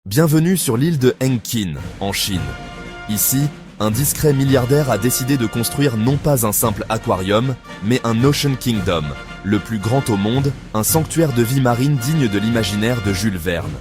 Bienvenue sur l'île de Hengqin, en Chine. Ici, un discret milliardaire a décidé de construire non pas un simple aquarium, mais un Ocean Kingdom, le plus grand au monde, un sanctuaire de vie marine digne de l'imaginaire de Jules Verne.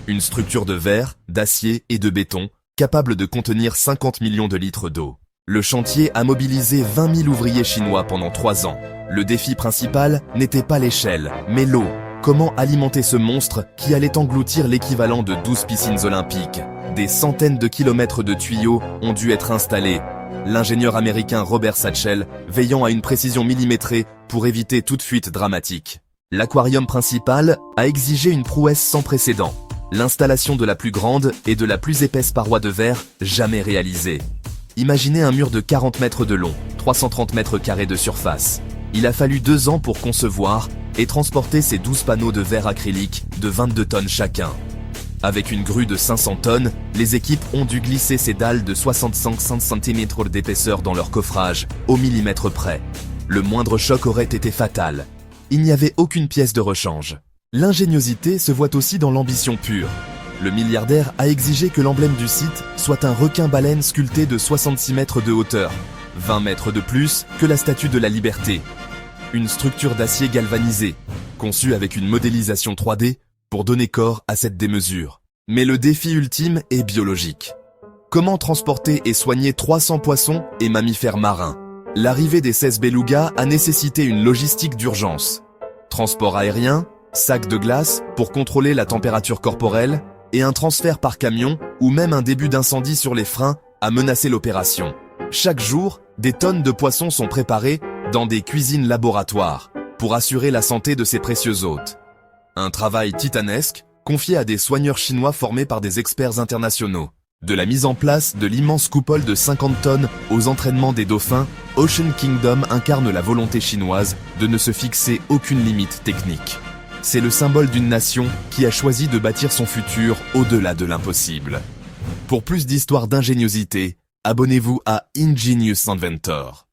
Une structure de verre, d'acier et de béton, capable de contenir 50 millions de litres d'eau. Le chantier a mobilisé 20 000 ouvriers chinois pendant 3 ans. Le défi principal n'était pas l'échelle, mais l'eau. Comment alimenter ce monstre qui allait engloutir l'équivalent de 12 piscines olympiques? Des centaines de kilomètres de tuyaux ont dû être installés. L'ingénieur américain Robert Satchel veillant à une précision millimétrée pour éviter toute fuite dramatique. L'aquarium principal a exigé une prouesse sans précédent. L'installation de la plus grande et de la plus épaisse paroi de verre jamais réalisée. Imaginez un mur de 40 mètres de long, 330 mètres carrés de surface. Il a fallu 2 ans pour concevoir et transporter ces 12 panneaux de verre acrylique de 22 tonnes chacun. Avec une grue de 500 tonnes, les équipes ont dû glisser ces dalles de 65 cm d'épaisseur dans leur coffrage, au millimètre près. Le moindre choc aurait été fatal. Il n'y avait aucune pièce de rechange. L'ingéniosité se voit aussi dans l'ambition pure. Le milliardaire a exigé que l'emblème du site soit un requin-baleine sculpté de 66 mètres de hauteur, 20 mètres de plus que la Statue de la Liberté. Une structure d'acier galvanisé, conçue avec une modélisation 3D pour donner corps à cette démesure. Mais le défi ultime est biologique. Comment transporter et soigner 300 poissons et mammifères marins? L'arrivée des 16 belugas a nécessité une logistique d'urgence. Transport aérien, sac de glace pour contrôler la température corporelle et un transfert par camion ou même un début d'incendie sur les freins a menacé l'opération. Chaque jour, des tonnes de poissons sont préparées dans des cuisines laboratoires pour assurer la santé de ces précieux hôtes. Un travail titanesque confié à des soigneurs chinois formés par des experts internationaux. De la mise en place de l'immense coupole de 50 tonnes aux entraînements des dauphins, Ocean Kingdom incarne la volonté chinoise de ne se fixer aucune limite technique. C'est le symbole d'une nation qui a choisi de bâtir son futur au-delà de l'impossible. Pour plus d'histoires d'ingéniosité, abonnez-vous à Ingenious Inventor.